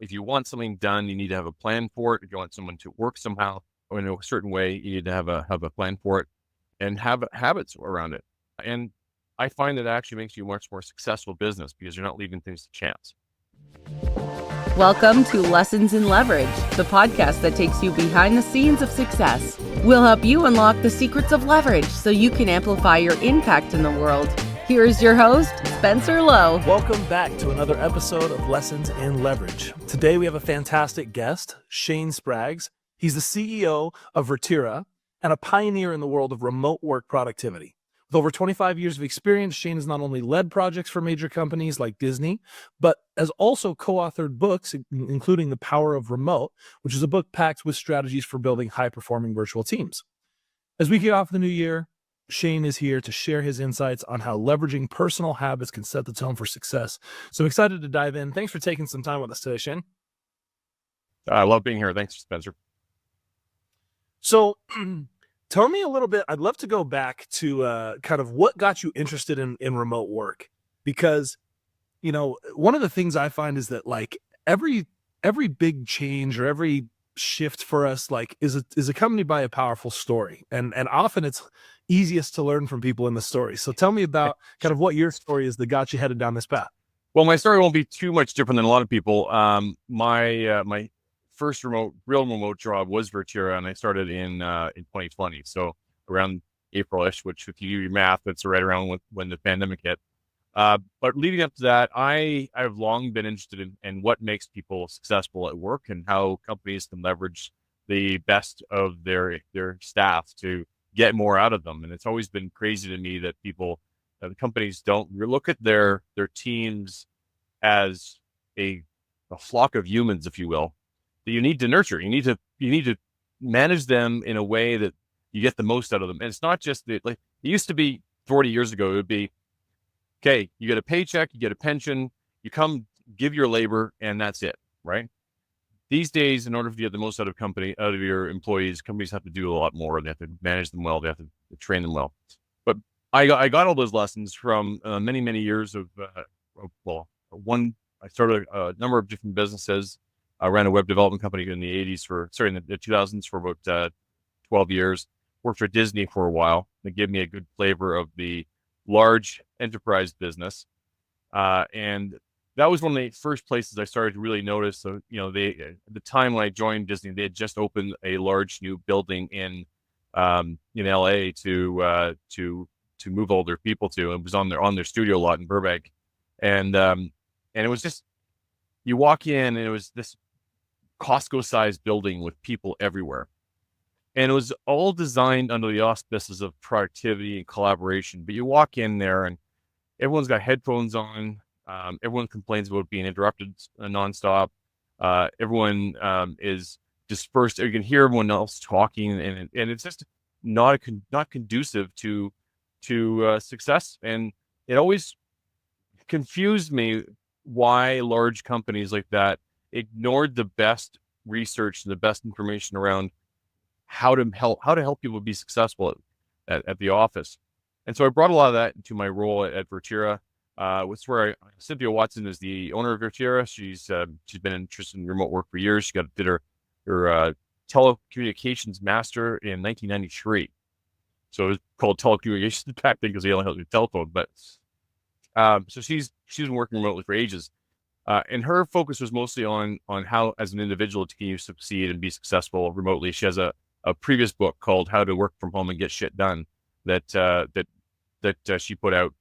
if you want something done, you need to have a plan for it. If you want someone to work somehow or in a certain way, you need to have a plan for it and have habits around it. And I find that it actually makes you a much more successful business because you're not leaving things to chance. Welcome to Lessons in Leverage, the podcast that takes you behind the scenes of success. We'll help you unlock the secrets of leverage so you can amplify your impact in the world. Here's your host, Spencer Lowe. Welcome back to another episode of Lessons in Leverage. Today we have a fantastic guest, Shane Spraggs. He's the CEO of Virtira and a pioneer in the world of remote work productivity. With over 25 years of experience, Shane has not only led projects for major companies like Disney, but has also co-authored books, including The Power of Remote, which is a book packed with strategies for building high-performing virtual teams. As we kick off the new year, Shane is here to share his insights on how leveraging personal habits can set the tone for success. So I'm excited to dive in. Thanks for taking some time with us today, Shane. I love being here. Thanks, Spencer. So tell me a little bit. I'd love to go back to kind of what got you interested in remote work, because, you know, one of the things I find is that like every big change or every shift for us like is accompanied by a powerful story, and often it's easiest to learn from people in the story. So tell me about kind of what your story is that got you headed down this path. Well, my story won't be too much different than a lot of people. My first real remote job was Virtira, and I started in 2020. So around April-ish, which if you do your math, that's right around when the pandemic hit. But leading up to that, I've long been interested in what makes people successful at work and how companies can leverage the best of their staff to get more out of them. And it's always been crazy to me that the companies don't look at their teams as a flock of humans, if you will, that you need to nurture. You need to manage them in a way that you get the most out of them. And it's not just like it used to be 40 years ago. It would be, okay, you get a paycheck, you get a pension, you come give your labor, and that's it, right? These days, in order to get the most out of your employees, companies have to do a lot more. They have to manage them well. They have to train them well. But I got all those lessons from many, many years of, I started a number of different businesses. I ran a web development company in the 2000s for about 12 years. Worked for Disney for a while. They gave me a good flavor of the large enterprise business. And that was one of the first places I started to really notice. So, you know, at the time when I joined Disney, they had just opened a large new building in LA to move all their people to. It was on their studio lot in Burbank. And it was just, you walk in and it was this Costco-sized building with people everywhere. And it was all designed under the auspices of productivity and collaboration. But you walk in there and everyone's got headphones on. Everyone complains about being interrupted nonstop. Everyone is dispersed. You can hear everyone else talking, and it's just not conducive to success. And it always confused me why large companies like that ignored the best research and the best information around how to help people be successful at the office. And so I brought a lot of that into my role at Virtira. Cynthia Watson is the owner of Virtira. She's been interested in remote work for years. She did her telecommunications master in 1993. So it was called telecommunications back then because they only had the telephone. But so she's been working remotely for ages. And her focus was mostly on how, as an individual, can you succeed and be successful remotely. She has a previous book called How to Work from Home and Get Shit Done that she put out.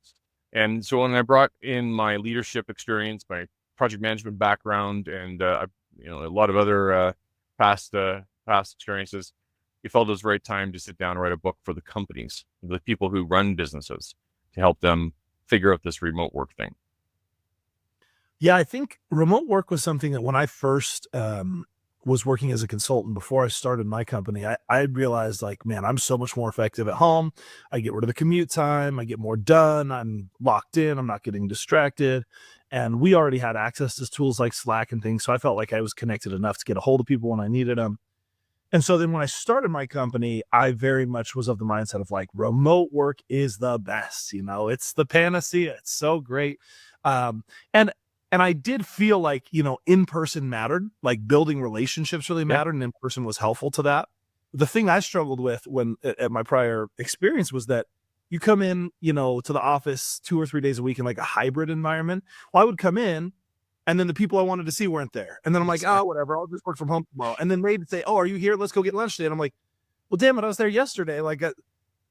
And so when I brought in my leadership experience, my project management background, and a lot of other past experiences, we felt it was the right time to sit down and write a book for the companies, the people who run businesses, to help them figure out this remote work thing. Yeah, I think remote work was something that when I first was working as a consultant before I started my company, I realized like, man, I'm so much more effective at home. I get rid of the commute time. I get more done. I'm locked in. I'm not getting distracted. And we already had access to tools like Slack and things. So I felt like I was connected enough to get a hold of people when I needed them. And so then when I started my company, I very much was of the mindset of like, remote work is the best, it's the panacea. It's so great. And And I did feel like, in-person mattered, like building relationships really mattered, and in-person was helpful to that. The thing I struggled with when at my prior experience was that you come in, to the office 2 or 3 days a week in like a hybrid environment. Well, I would come in and then the people I wanted to see weren't there. And then I'm like, oh, whatever, I'll just work from home tomorrow. And then they'd say, oh, are you here? Let's go get lunch today. And I'm like, well, damn it, I was there yesterday. Like,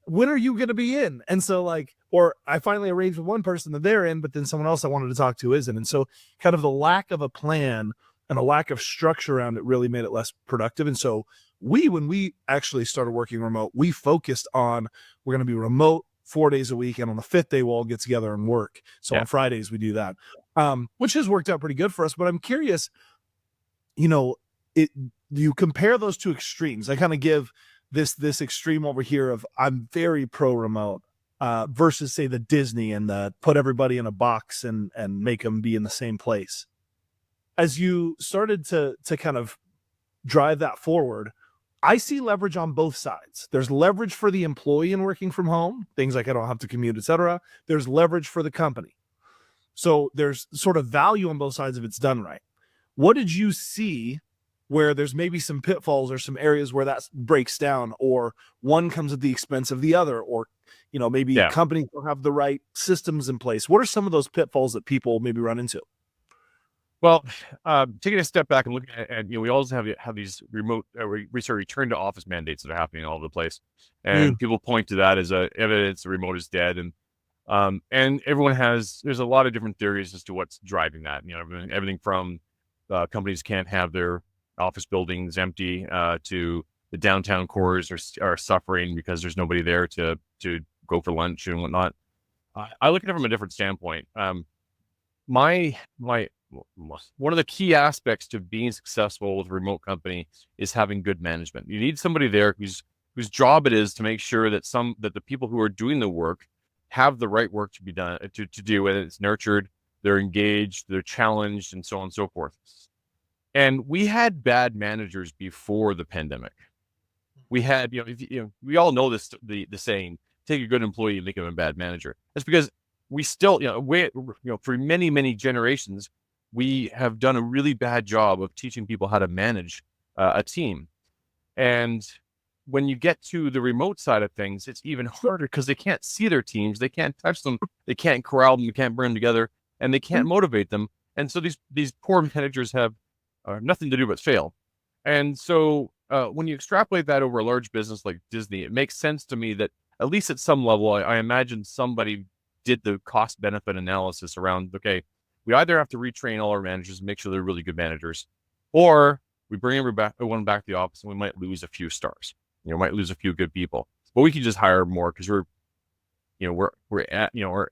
when are you going to be in? And so or I finally arranged with one person that they're in, but then someone else I wanted to talk to isn't. And so kind of the lack of a plan and a lack of structure around it really made it less productive. And so when we actually started working remote, we focused on, we're going to be remote 4 days a week. And on the 5th day, we'll all get together and work. So on Fridays, we do that, which has worked out pretty good for us. But I'm curious, you compare those two extremes. I kind of give this extreme over here of I'm very pro remote versus say the Disney and the put everybody in a box and make them be in the same place. As you started to kind of drive that forward, I see leverage on both sides. There's leverage for the employee in working from home, things like I don't have to commute, etc. There's leverage for the company. So there's sort of value on both sides if it's done right. What did you see where there's maybe some pitfalls or some areas where that breaks down, or one comes at the expense of the other, or maybe companies don't have the right systems in place? What are some of those pitfalls that people maybe run into? Well, taking a step back and looking at we also have these remote return to office mandates that are happening all over the place, and people point to that as evidence the remote is dead, and everyone there's a lot of different theories as to what's driving that. Everything from companies can't have their office buildings empty to the downtown cores are suffering because there's nobody there to go for lunch and whatnot. I look at it from a different standpoint. One of the key aspects to being successful with a remote company is having good management. You need somebody there whose job it is to make sure that the people who are doing the work have the right work to be done to do, and it's nurtured, they're engaged, they're challenged, and so on and so forth. And we had bad managers before the pandemic. We had, we all know this, the saying, take a good employee and make him a bad manager. That's because we still, for many, many generations, we have done a really bad job of teaching people how to manage a team. And when you get to the remote side of things, it's even harder because they can't see their teams. They can't touch them. They can't corral them. They can't bring them together, and they can't motivate them. And so these poor managers have nothing to do but fail. And so when you extrapolate that over a large business like Disney, it makes sense to me that at least at some level, I imagine somebody did the cost benefit analysis around, okay, we either have to retrain all our managers and make sure they're really good managers, or we bring everyone back to the office and we might lose a few stars. Might lose a few good people, but we can just hire more because we're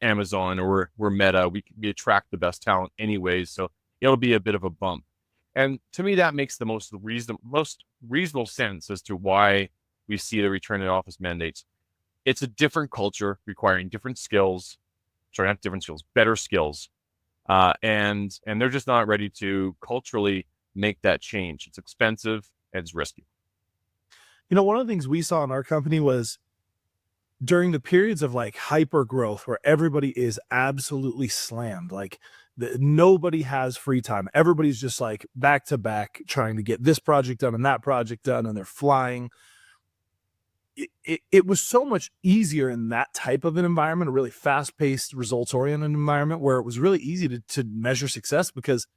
Amazon or we're Meta. We attract the best talent anyways, so it'll be a bit of a bump. And to me, that makes the most reasonable sense as to why we see the return to office mandates. It's a different culture requiring different skills. Sorry, not different skills, better skills. And they're just not ready to culturally make that change. It's expensive and it's risky. One of the things we saw in our company was during the periods of like hyper growth where everybody is absolutely slammed, like nobody has free time. Everybody's just like back to back trying to get this project done and that project done, and they're flying. It was so much easier in that type of an environment, a really fast-paced, results-oriented environment where it was really easy to measure success because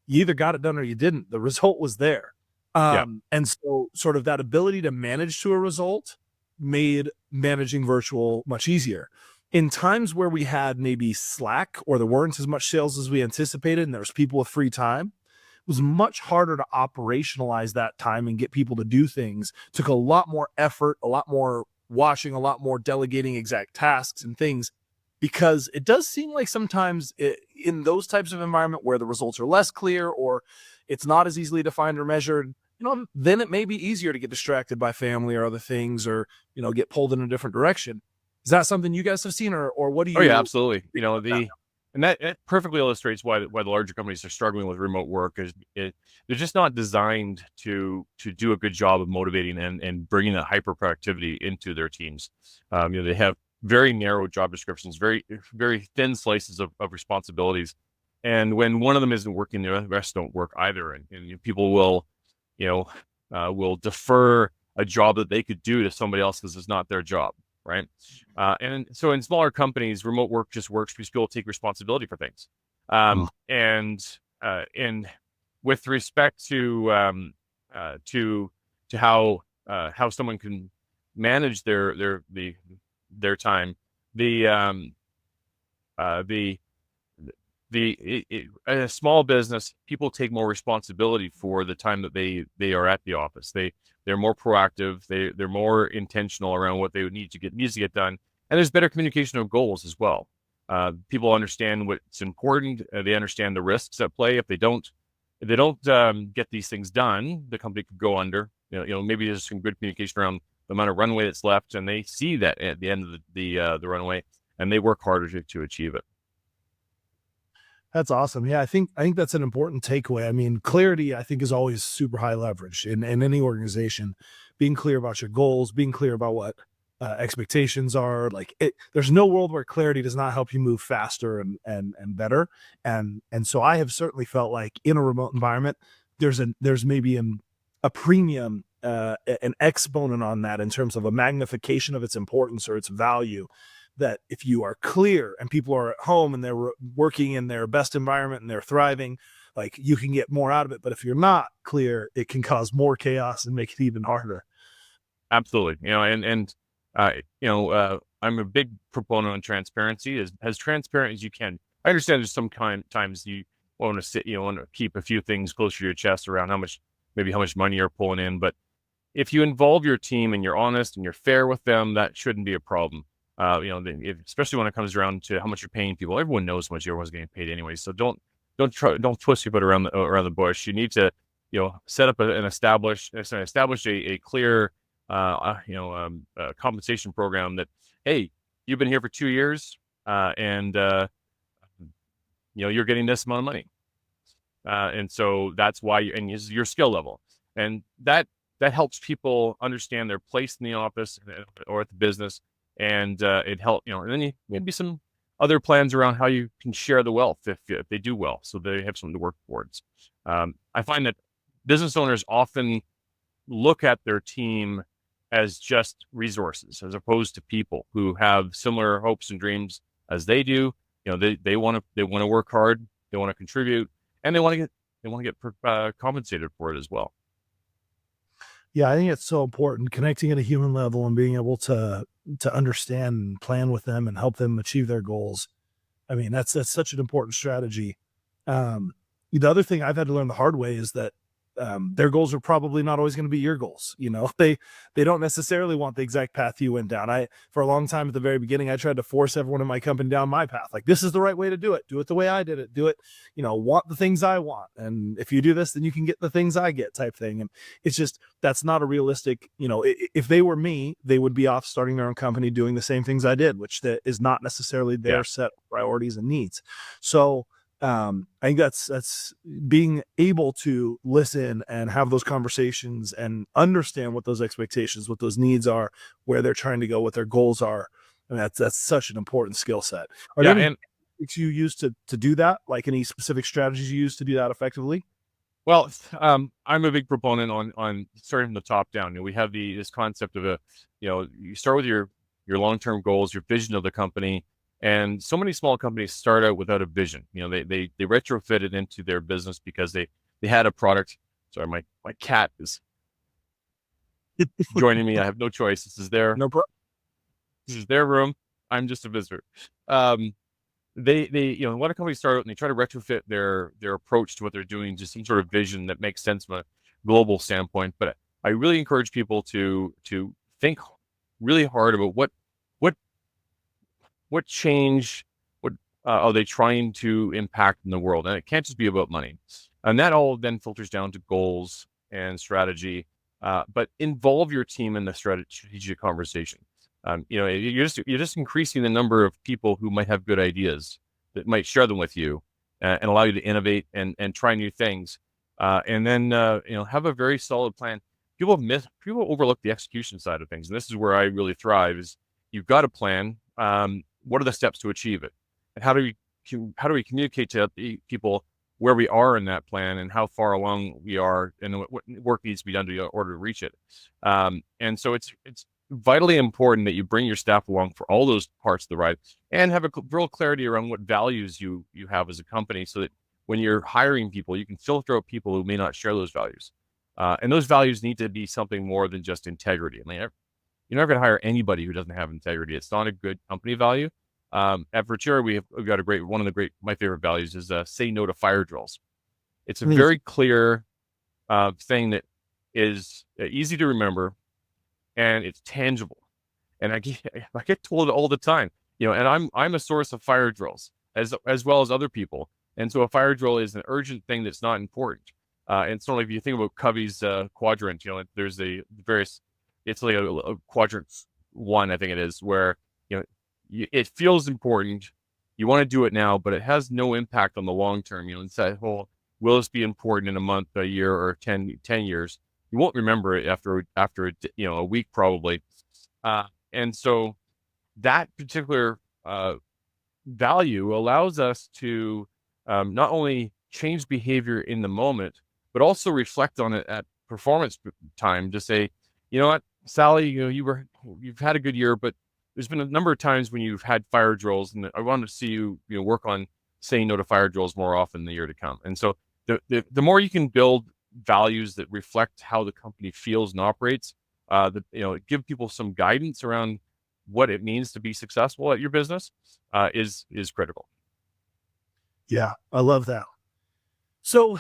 you either got it done or you didn't. The result was there. And so sort of that ability to manage to a result made managing virtual much easier. In times where we had maybe slack or there weren't as much sales as we anticipated and there was people with free time, it was much harder to operationalize that time and get people to do things. It took a lot more effort, a lot more watching, a lot more delegating exact tasks and things, because it does seem like sometimes in those types of environment where the results are less clear or it's not as easily defined or measured, then it may be easier to get distracted by family or other things, or, get pulled in a different direction. Is that something you guys have seen, or what do you? Oh yeah, absolutely. And that perfectly illustrates why the larger companies are struggling with remote work. They're just not designed to do a good job of motivating and bringing that hyper productivity into their teams. They have very narrow job descriptions, very, very thin slices of responsibilities. And when one of them isn't working, the rest don't work either. And people will, will defer a job that they could do to somebody else because it's not their job, right? And so in smaller companies, remote work just works because people take responsibility for things. And with respect to how someone can manage their time, in a small business, people take more responsibility for the time that they are at the office. They're more proactive. They're more intentional around what they needs to get done. And there's better communication of goals as well. People understand what's important. They understand the risks at play. If they don't get these things done, the company could go under. Maybe there's some good communication around the amount of runway that's left, and they see that at the end of the runway, and they work harder to achieve it. That's awesome. Yeah, I think that's an important takeaway. I mean, clarity, I think, is always super high leverage in any organization. Being clear about your goals, being clear about what expectations are. There's no world where clarity does not help you move faster and better. And so I have certainly felt like in a remote environment, there's maybe a premium, an exponent on that in terms of a magnification of its importance or its value. That if you are clear and people are at home and they're working in their best environment and they're thriving, like, you can get more out of it. But if you're not clear, it can cause more chaos and make it even harder. Absolutely. I'm a big proponent on transparency, as transparent as you can. I understand there's times you want to keep a few things closer to your chest around how much money you're pulling in. But if you involve your team and you're honest and you're fair with them, that shouldn't be a problem. Especially when it comes around to how much you're paying people. Everyone knows how much everyone's getting paid anyway. So don't twist your foot around the bush. You need to, set up and establish a clear, compensation program that, hey, you've been here for 2 years, and you're getting this amount of money, and so that's why your skill level, and that helps people understand their place in the office or at the business. And it helped, and then maybe some other plans around how you can share the wealth if they do well, so they have something to work towards. I find that business owners often look at their team as just resources, as opposed to people who have similar hopes and dreams as they do. They want to work hard, they want to contribute, and they want to get compensated for it as well. Yeah, I think it's so important, connecting at a human level and being able to understand and plan with them and help them achieve their goals. I mean, that's such an important strategy. The other thing I've had to learn the hard way is that their goals are probably not always going to be your goals. They don't necessarily want the exact path you went down. For a long time at the very beginning, I tried to force everyone in my company down my path. Like, this is the right way to do it. Do it the way I did it. Do it, want the things I want. And if you do this, then you can get the things I get, type thing. And it's just, that's not a realistic, if they were me, they would be off starting their own company, doing the same things I did, which that is not necessarily their set priorities and needs. So, I think that's being able to listen and have those conversations and understand what those expectations, what those needs are, where they're trying to go, what their goals are. I mean, that's such an important skill set. Are there any tactics you use to do that? Like, any specific strategies you use to do that effectively? Well, I'm a big proponent on starting from the top down. We have this concept of you start with your long-term goals, your vision of the company. And so many small companies start out without a vision. They retrofit it into their business because they had a product. Sorry, my cat is joining me. I have no choice. This is their room. I'm just a visitor. They a lot of companies start out and they try to retrofit their approach to what they're doing to some sort of vision that makes sense from a global standpoint. But I really encourage people to think really hard about what change, what are they trying to impact in the world? And it can't just be about money. And that all then filters down to goals and strategy. But involve your team in the strategic conversation. You're just increasing the number of people who might have good ideas that might share them with you and allow you to innovate and try new things. And then have a very solid plan. People overlook the execution side of things, and this is where I really thrive. Is you've got a plan. What are the steps to achieve it? And how do you how do we communicate to the people where we are in that plan and how far along we are and what work needs to be done in order to reach it. And so it's vitally important that you bring your staff along for all those parts of the ride and have a real clarity around what values you have as a company, so that when you're hiring people, you can filter out people who may not share those values. And those values need to be something more than just integrity. I mean, you're not going to hire anybody who doesn't have integrity. It's not a good company value. At Virtira, we've got my favorite values is say no to fire drills. It's a very clear thing that is easy to remember, and it's tangible. And I get told all the time, and I'm a source of fire drills as well as other people. And so a fire drill is an urgent thing that's not important. And so if you think about Covey's quadrant, there's the various, it's like a quadrant 1, I think it is, where, it feels important. You want to do it now, but it has no impact on the long term. It's that whole, will this be important in a month, a year, or 10 years? You won't remember it after a week probably. And so that particular value allows us to not only change behavior in the moment, but also reflect on it at performance time to say, you know what, Sally, you've had a good year, but there's been a number of times when you've had fire drills, and I want to see you, work on saying no to fire drills more often in the year to come. And so the more you can build values that reflect how the company feels and operates, give people some guidance around what it means to be successful at your business, is critical. Yeah, I love that. So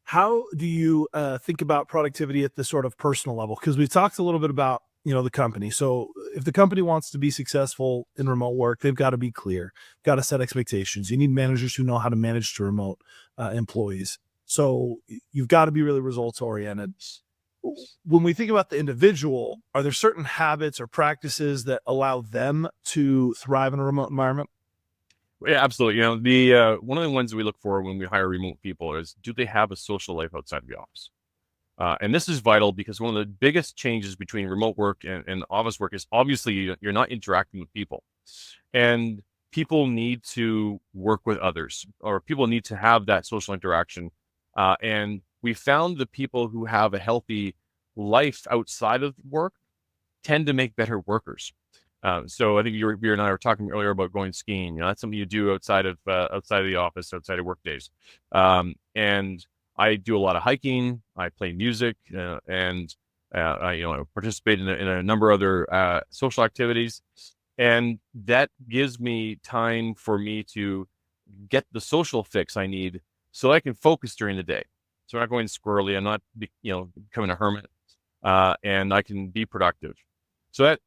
how do you think about productivity at the sort of personal level? Because we've talked a little bit about, the company. So if the company wants to be successful in remote work, they've got to be clear, got to set expectations. You need managers who know how to manage to remote employees. So you've got to be really results oriented. When we think about the individual, are there certain habits or practices that allow them to thrive in a remote environment? Yeah, absolutely. The one of the ones we look for when we hire remote people is, do they have a social life outside of the office? And this is vital because one of the biggest changes between remote work and office work is obviously you're not interacting with people, and people need to work with others, or people need to have that social interaction. And we found the people who have a healthy life outside of work tend to make better workers. So I think you and I were talking earlier about going skiing. That's something you do outside of the office, outside of work days. And I do a lot of hiking. I play music, and I participate in a number of other social activities, and that gives me time for me to get the social fix I need, so I can focus during the day. So I'm not going squirrely. I'm not becoming a hermit, and I can be productive. So that,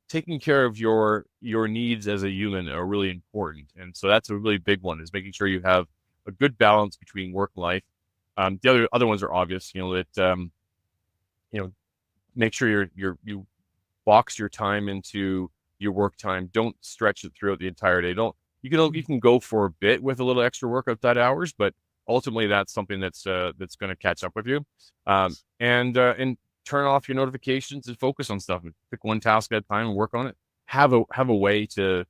taking care of your needs as a human are really important. And so that's a really big one, is making sure you have a good balance between work and life. The other ones are obvious, that, make sure you box your time into your work time. Don't stretch it throughout the entire day. You can go for a bit with a little extra work outside hours, but ultimately that's something that's going to catch up with you. And turn off your notifications and focus on stuff. Pick one task at a time and work on it. Have a way to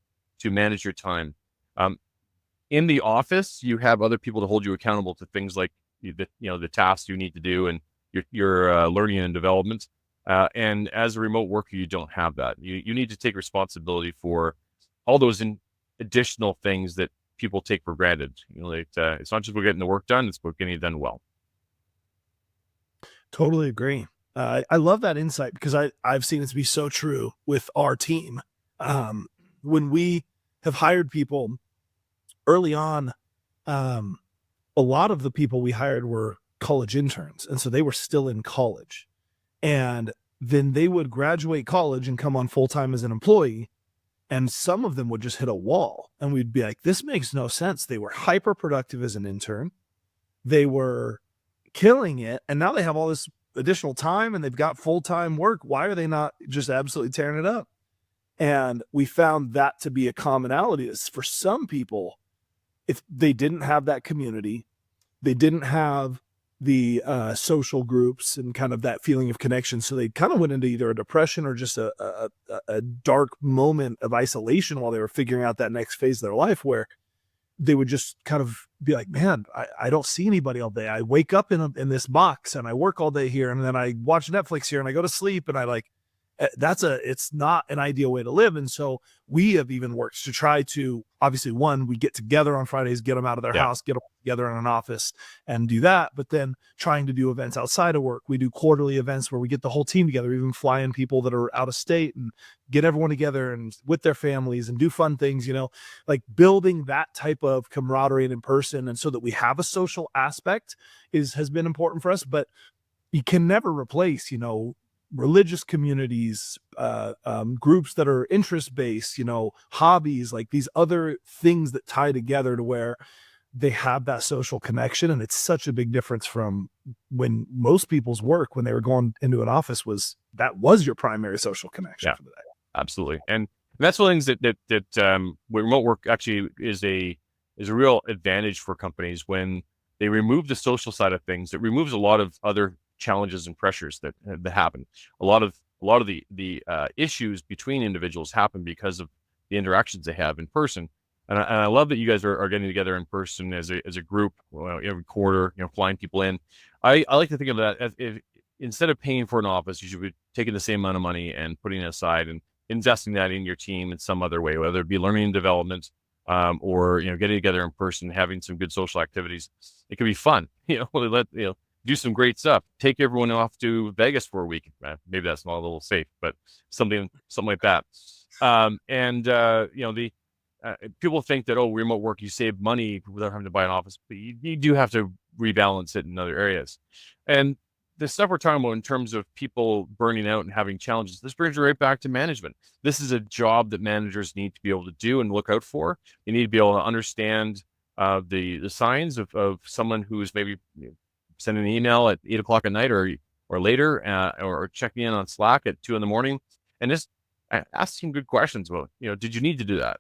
manage your time. In the office, you have other people to hold you accountable to things like the tasks you need to do and your learning and development. And as a remote worker, you don't have that. You need to take responsibility for all those additional things that people take for granted. It's not just about getting the work done; it's about getting it done well. Totally agree. I love that insight, because I've seen it to be so true with our team. When we have hired people early on, a lot of the people we hired were college interns. And so they were still in college, and then they would graduate college and come on full-time as an employee. And some of them would just hit a wall, and we'd be like, this makes no sense. They were hyper productive as an intern. They were killing it. And now they have all this additional time and they've got full-time work. Why are they not just absolutely tearing it up? And we found that to be a commonality. Is for some people, if they didn't have that community, they didn't have the social groups and kind of that feeling of connection. So they kind of went into either a depression or just a dark moment of isolation while they were figuring out that next phase of their life, where they would just kind of be like, man, I don't see anybody all day. I wake up in this box and I work all day here, and then I watch Netflix here and I go to sleep, and I like, it's not an ideal way to live. And so we have even worked to try to, obviously, one, we get together on Fridays, get them out of their house, get them together in an office and do that. But then trying to do events outside of work. We do quarterly events where we get the whole team together, even fly in people that are out of state and get everyone together and with their families and do fun things, like building that type of camaraderie and in person. And so that we have a social aspect has been important for us, but you can never replace, religious communities, groups that are interest-based, hobbies, like these other things that tie together to where they have that social connection. And it's such a big difference from when most people's work, when they were going into an office, was your primary social connection for the day. Absolutely. And that's one of the things that remote work actually is a real advantage for companies. When they remove the social side of things, it removes a lot of other challenges and pressures that happen. A lot of the issues between individuals happen because of the interactions they have in person. And I love that you guys are getting together in person as a group, every quarter, flying people in. I like to think of that as, if instead of paying for an office, you should be taking the same amount of money and putting it aside and investing that in your team in some other way, whether it be learning and development, or getting together in person, having some good social activities. It can be fun, do some great stuff. Take everyone off to Vegas for a week. Maybe that's not a little safe, but something like that. People think that, remote work, you save money without having to buy an office, but you do have to rebalance it in other areas. And the stuff we're talking about in terms of people burning out and having challenges, this brings you right back to management. This is a job that managers need to be able to do and look out for. You need to be able to understand the signs of someone who's maybe sending an email at 8 o'clock at night or later, or checking in on Slack at 2 a.m, and just asking good questions about, did you need to do that?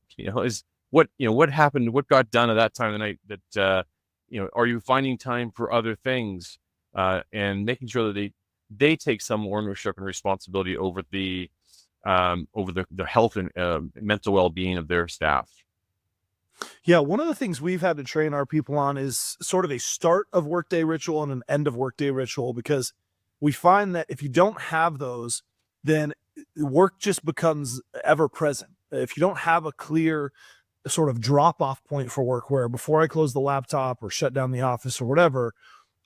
What happened? What got done at that time of the night? That are you finding time for other things? And making sure that they take some ownership and responsibility over the health and mental well-being of their staff. Yeah, one of the things we've had to train our people on is sort of a start of workday ritual and an end of workday ritual, because we find that if you don't have those, then work just becomes ever present. If you don't have a clear sort of drop off point for work, where before I close the laptop or shut down the office or whatever,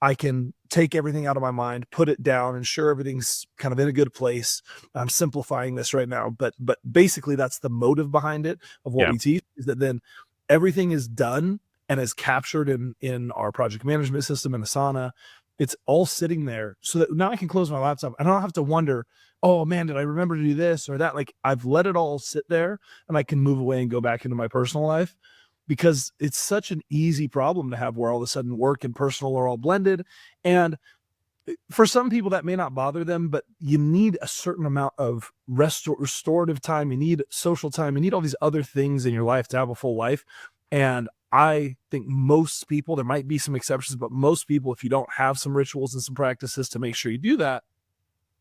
I can take everything out of my mind, put it down, ensure everything's kind of in a good place. I'm simplifying this right now, but basically that's the motive behind it of what we teach, is that then everything is done and is captured in our project management system in Asana. It's all sitting there so that now I can close my laptop. I don't have to wonder, oh man, did I remember to do this or that? Like, I've let it all sit there and I can move away and go back into my personal life, because it's such an easy problem to have where all of a sudden work and personal are all blended. And for some people that may not bother them, but you need a certain amount of restorative time. You need social time. You need all these other things in your life to have a full life. And I think most people, there might be some exceptions, but most people, if you don't have some rituals and some practices to make sure you do that,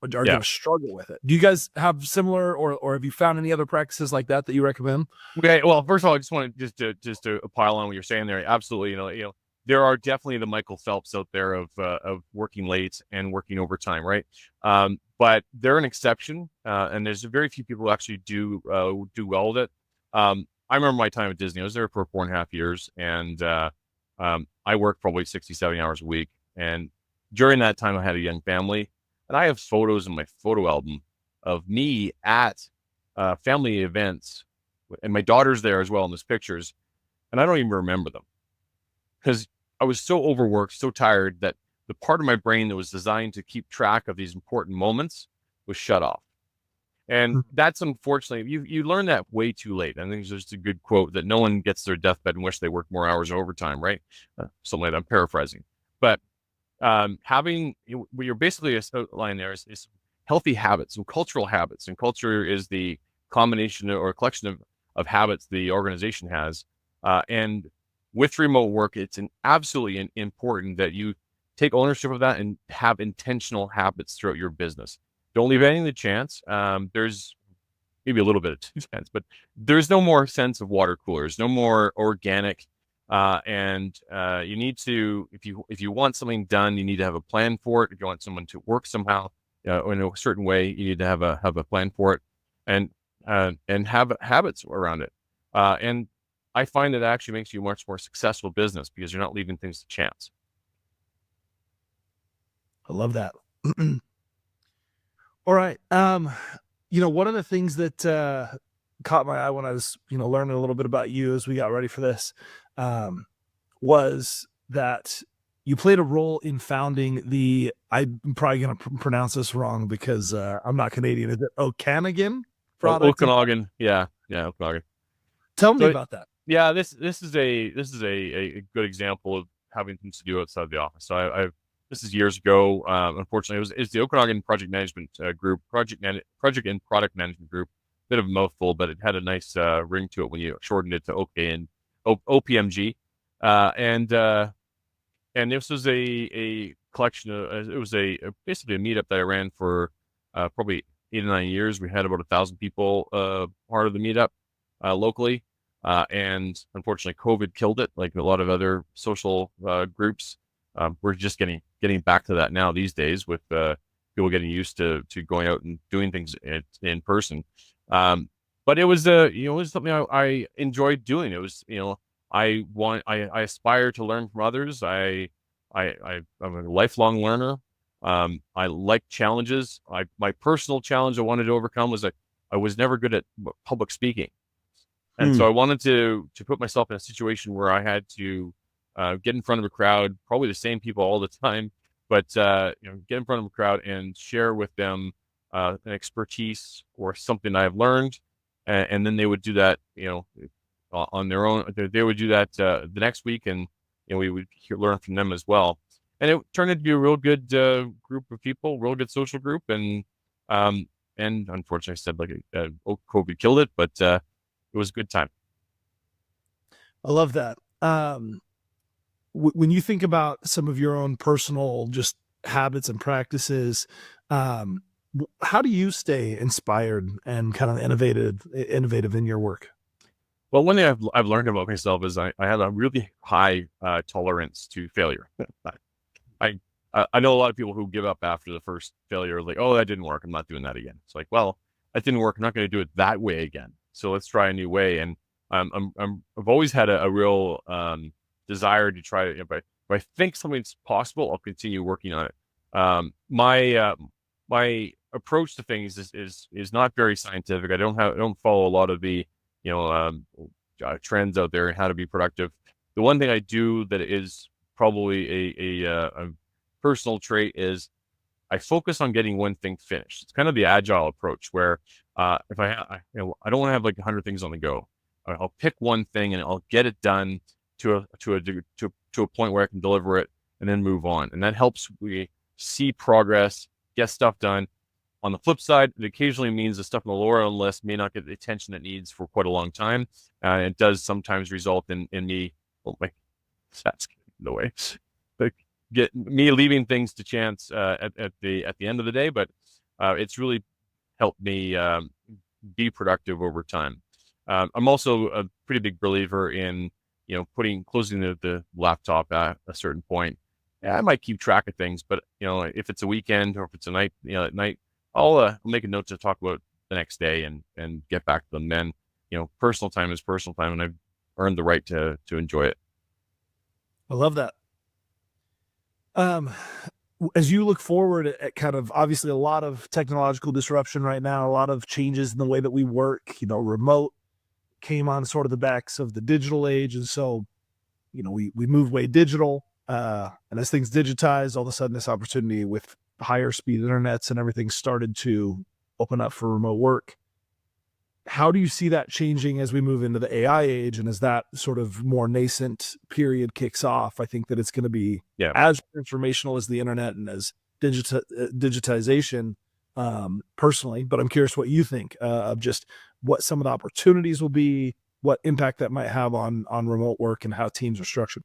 are going to struggle with it. Do you guys have similar, or have you found any other practices like that you recommend? Okay. Well, first of all, I just want to just to pile on what you're saying there. Absolutely. There are definitely the Michael Phelps out there of working late and working overtime, right? But they're an exception, and there's very few people who actually do well with it. I remember my time at Disney. I was there for 4.5 years, and I worked probably 60, 70 hours a week. And during that time, I had a young family, and I have photos in my photo album of me at family events, and my daughter's there as well in those pictures, and I don't even remember them, because I was so overworked, so tired, that the part of my brain that was designed to keep track of these important moments was shut off. And that's, unfortunately, you learn that way too late. I think it's just a good quote that no one gets their deathbed and wish they worked more hours overtime, right? Something like that. I'm paraphrasing. But having, what you're basically outlining there is healthy habits and cultural habits. And culture is the combination or a collection of habits the organization has. And with remote work, it's absolutely important that you take ownership of that and have intentional habits throughout your business. Don't leave anything to chance. There's maybe a little bit of chance, but there's no more sense of water coolers, no more organic. And you need to, if you want something done, you need to have a plan for it. If you want someone to work somehow in a certain way, you need to have a plan for it, and have habits around it. And I find it actually makes you a much more successful business because you're not leaving things to chance. I love that. All right. One of the things that caught my eye when I was, learning a little bit about you as we got ready for this, was that you played a role in founding I'm probably going to pronounce this wrong because I'm not Canadian. Is it Okanagan product? Okanagan. Yeah. Okanagan. Tell me about that. Yeah, this is a good example of having things to do outside the office. So this is years ago. Unfortunately, it's the Okanagan Project Management Group, Project and Product Management Group. Bit of a mouthful, but it had a nice ring to it when you shortened it to OPMG. And this was a collection of, it was basically a meetup that I ran for probably 8 or 9 years. We had about 1,000 people part of the meetup locally. And unfortunately, COVID killed it, like a lot of other social groups. We're just getting back to that now these days with people getting used to going out and doing things in person. But it was it was something I enjoyed doing. It was, I aspire to learn from others. I'm a lifelong learner. I like challenges. My personal challenge I wanted to overcome was I was never good at public speaking. And so I wanted to put myself in a situation where I had to get in front of a crowd, probably the same people all the time, but get in front of a crowd and share with them an expertise or something I've learned, and then they would do that, on their own. They would do that the next week, and we would learn from them as well. And it turned out to be a real good group of people, real good social group, and unfortunately, I said COVID killed it, but it was a good time. I love that. When you think about some of your own personal just habits and practices, how do you stay inspired and kind of innovative in your work? Well, one thing I've learned about myself is I have a really high tolerance to failure. I know a lot of people who give up after the first failure, like, oh, that didn't work, I'm not doing that again. It's like, well, that didn't work, I'm not going to do it that way again. So let's try a new way. And I've always had a real desire to try it. If I think something's possible, I'll continue working on it. My approach to things is not very scientific. I don't follow a lot of the trends out there and how to be productive. The one thing I do that is probably a personal trait is I focus on getting one thing finished. It's kind of the agile approach where if I don't want to have like 100 things on the go. I'll pick one thing and I'll get it done to a point where I can deliver it and then move on. And that helps we see progress, get stuff done. On the flip side, it occasionally means the stuff on the lower on the list may not get the attention it needs for quite a long time. It does sometimes result in me, that's the way, but get me leaving things to chance at the end of the day. But it's really helped me be productive over time. I'm also a pretty big believer in closing the laptop at a certain point. I might keep track of things, but if it's a weekend or if it's a night, at night, I'll make a note to talk about the next day and get back to them then. Personal time is personal time, and I've earned the right to enjoy it. I love that. As you look forward at kind of obviously a lot of technological disruption right now, a lot of changes in the way that we work, remote came on sort of the backs of the digital age. And so, we moved way digital, and as things digitized, all of a sudden this opportunity with higher speed internets and everything started to open up for remote work. How do you see that changing as we move into the AI age? And as that sort of more nascent period kicks off, I think that it's going to be as transformational as the internet and as digitization personally. But I'm curious what you think of just what some of the opportunities will be, what impact that might have on remote work and how teams are structured.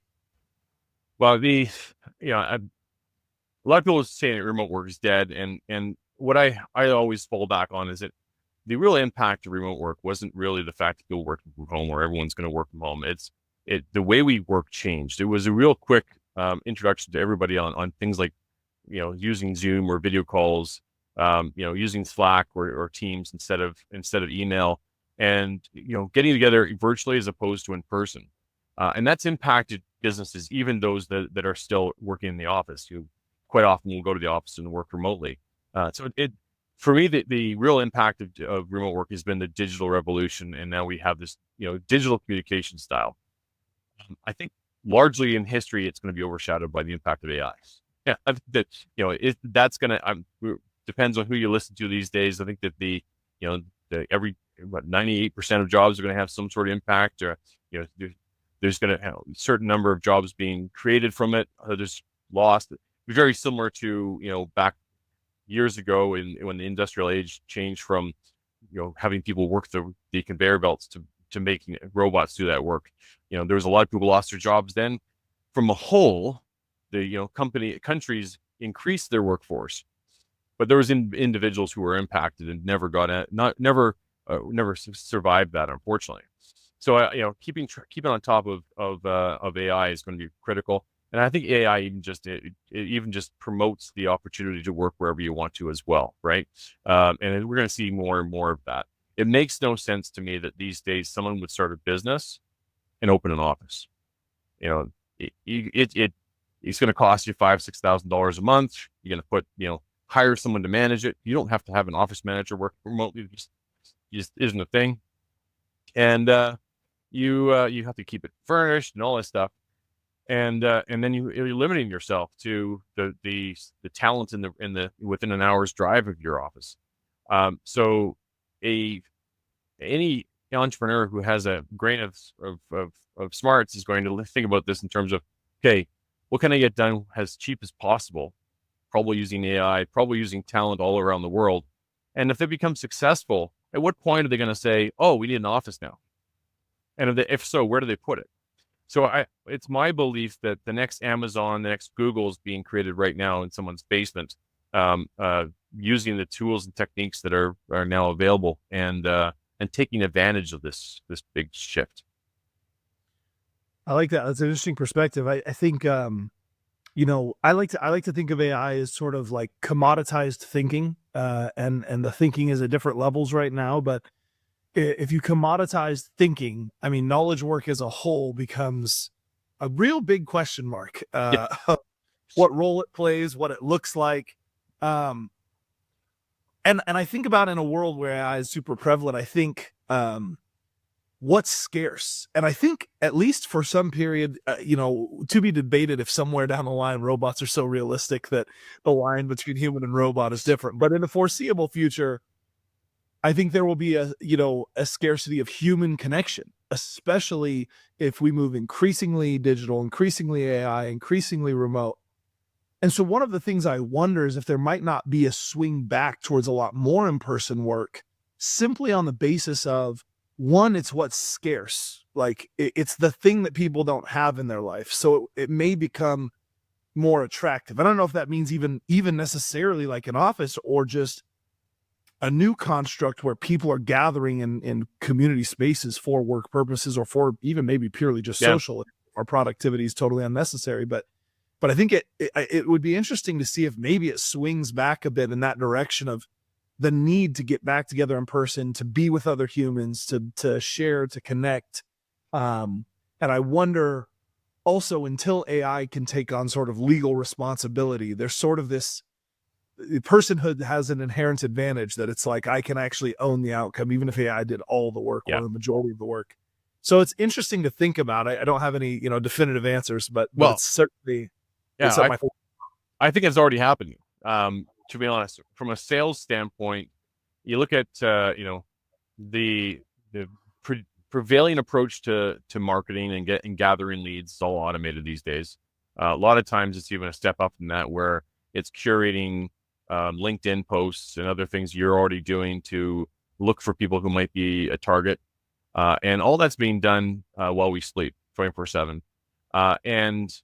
Well, a lot of people are saying that remote work is dead, and what I always fall back on is that the real impact of remote work wasn't really the fact that people working from home or everyone's going to work from home. It's the way we work changed. It was a real quick introduction to everybody on things like, using Zoom or video calls, using Slack or Teams instead of email, and getting together virtually as opposed to in person, and that's impacted businesses, even those that are still working in the office. You quite often will go to the office and work remotely. So it for me, the real impact of remote work has been the digital revolution, and now we have this digital communication style. I think largely in history, it's going to be overshadowed by the impact of AI. Yeah, I think that that's going to depends on who you listen to these days. I think that every 98% of jobs are going to have some sort of impact, or there's going to have a certain number of jobs being created from it. Others lost. Very similar to back years ago when the industrial age changed from having people work the conveyor belts to making robots do that work. There was a lot of people lost their jobs then. From a whole, the countries increased their workforce, but there was individuals who were impacted and never survived that, unfortunately. So keeping on top of AI is going to be critical. And I think AI even just promotes the opportunity to work wherever you want to as well, right? And we're going to see more and more of that. It makes no sense to me that these days someone would start a business and open an office. It's going to cost you $5,000-$6,000 a month. You're going to hire someone to manage it. You don't have to have an office manager work remotely. It just isn't a thing. And you have to keep it furnished and all this stuff. And then you're limiting yourself to the talent in the within an hour's drive of your office. So any entrepreneur who has a grain of smarts is going to think about this in terms of, okay, what can I get done as cheap as possible? Probably using AI, probably using talent all around the world. And if they become successful, at what point are they going to say, oh, we need an office now? And if so, where do they put it? So it's my belief that the next Amazon, the next Google is being created right now in someone's basement, using the tools and techniques that are now available, and taking advantage of this big shift. I like that. That's an interesting perspective. I think I like to think of AI as sort of like commoditized thinking, and the thinking is at different levels right now, but if you commoditize thinking, I mean, knowledge work as a whole becomes a real big question mark. What role it plays, what it looks like. And I think about in a world where AI is super prevalent, I think what's scarce. And I think at least for some period, to be debated if somewhere down the line robots are so realistic that the line between human and robot is different. But in the foreseeable future, I think there will be a scarcity of human connection, especially if we move increasingly digital, increasingly AI, increasingly remote. And so one of the things I wonder is if there might not be a swing back towards a lot more in-person work, simply on the basis of, one, it's what's scarce. Like it's the thing that people don't have in their life. So it may become more attractive. I don't know if that means even necessarily like an office, or just a new construct where people are gathering in community spaces for work purposes, or for even maybe purely just social, or productivity is totally unnecessary. But I think it would be interesting to see if maybe it swings back a bit in that direction of the need to get back together in person, to be with other humans, to share, to connect. And I wonder also, until AI can take on sort of legal responsibility, there's sort of this, personhood has an inherent advantage that it's like, I can actually own the outcome, even if AI did all the work or the majority of the work. So it's interesting to think about. I don't have any, definitive answers, but it's certainly, I think it's already happening. To be honest, from a sales standpoint, you look at, the prevailing approach to marketing and gathering leads is all automated these days. A lot of times it's even a step up in that, where it's curating LinkedIn posts and other things you're already doing to look for people who might be a target. And all that's being done while we sleep 24/7. And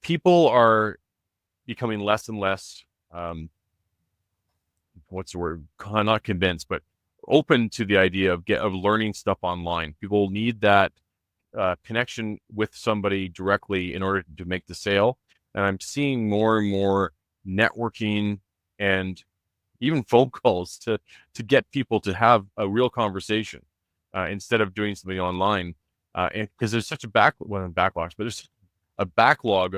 people are becoming less and less, what's the word? Not convinced, but open to the idea of learning stuff online. People need that connection with somebody directly in order to make the sale. And I'm seeing more and more networking and even phone calls to get people to have a real conversation instead of doing something online. And because there's such a backlog, but there's a backlog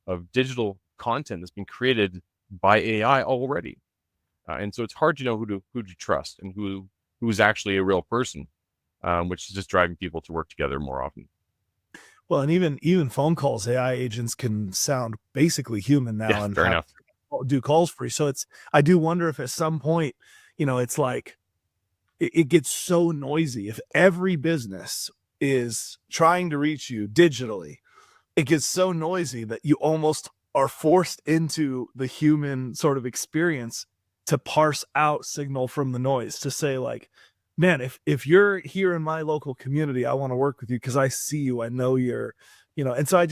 of digital content that's been created by AI already. And so it's hard to know who to trust and who's actually a real person, which is just driving people to work together more often. Well, and even phone calls, AI agents can sound basically human now, and fair enough. Do calls for you. So I do wonder if at some point, it's like it gets so noisy. If every business is trying to reach you digitally, it gets so noisy that you almost are forced into the human sort of experience to parse out signal from the noise, to say like, man, if you're here in my local community, I want to work with you because I see you, I know you're, and so I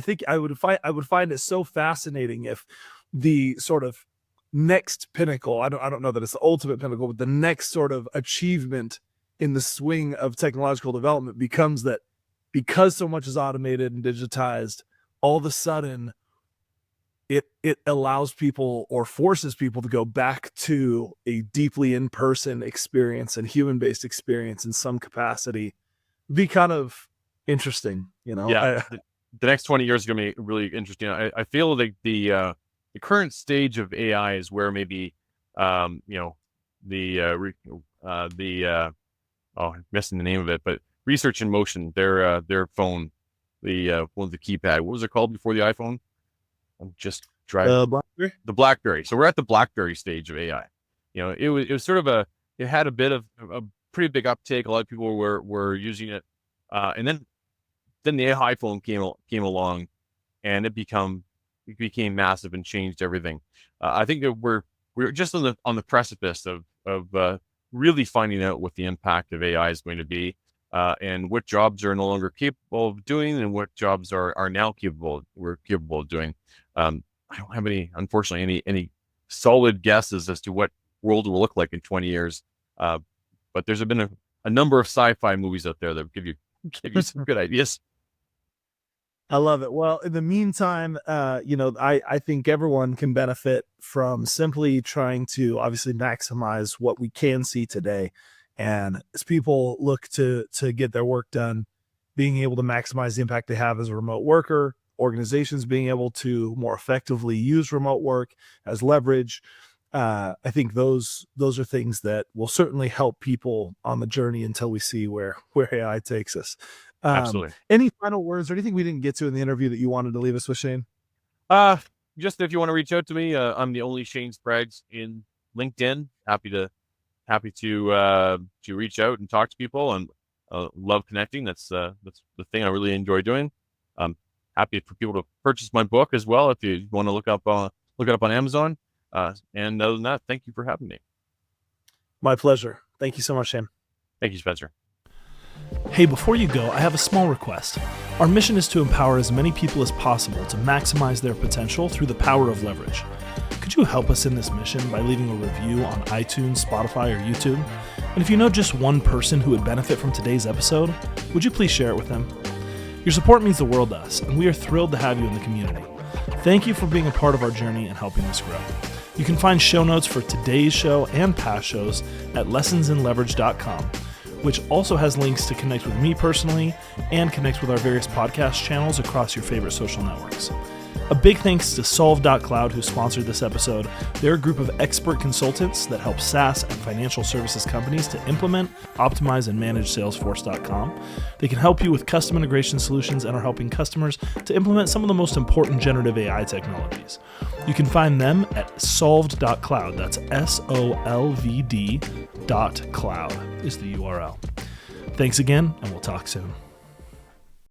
think I would find it so fascinating if the sort of next pinnacle, I don't know that it's the ultimate pinnacle, but the next sort of achievement in the swing of technological development becomes that, because so much is automated and digitized, all of a sudden it allows people or forces people to go back to a deeply in-person experience and human-based experience in some capacity. Be kind of interesting, Yeah, the next 20 years is going to be really interesting. I feel like the current stage of AI is where maybe I'm missing the name of it, but Research in Motion, their phone, the keypad. What was it called before the iPhone? I'm just driving the BlackBerry. So we're at the BlackBerry stage of AI. It was sort of it had a bit of a pretty big uptake. A lot of people were using it, and then the iPhone came along, and it became massive and changed everything. I think that we're just on the precipice of really finding out what the impact of AI is going to be, and what jobs are no longer capable of doing, and what jobs are now capable of doing. I don't have unfortunately any solid guesses as to what world will look like in 20 years. But there's been a number of sci-fi movies out there that give you some good ideas. I love it. Well, in the meantime, I think everyone can benefit from simply trying to obviously maximize what we can see today. And as people look to get their work done, being able to maximize the impact they have as a remote worker, organizations being able to more effectively use remote work as leverage. I think those are things that will certainly help people on the journey until we see where AI takes us. Absolutely. Any final words or anything we didn't get to in the interview that you wanted to leave us with, Shane? Just if you want to reach out to me, I'm the only Shane Spraggs in LinkedIn. Happy to reach out and talk to people, and love connecting. That's the thing I really enjoy doing. Happy for people to purchase my book as well if you want to look it up on Amazon. And other than that, thank you for having me. My pleasure. Thank you so much, Shane. Thank you, Spencer. Hey, before you go, I have a small request. Our mission is to empower as many people as possible to maximize their potential through the power of leverage. Could you help us in this mission by leaving a review on iTunes, Spotify, or YouTube? And if you know just one person who would benefit from today's episode, would you please share it with them? Your support means the world to us, and we are thrilled to have you in the community. Thank you for being a part of our journey and helping us grow. You can find show notes for today's show and past shows at lessonsinleverage.com, which also has links to connect with me personally and connect with our various podcast channels across your favorite social networks. A big thanks to Solve.cloud, who sponsored this episode. They're a group of expert consultants that help SaaS and financial services companies to implement, optimize, and manage Salesforce.com. They can help you with custom integration solutions and are helping customers to implement some of the most important generative AI technologies. You can find them at solved.cloud. That's SOLVD.cloud is the URL. Thanks again, and we'll talk soon.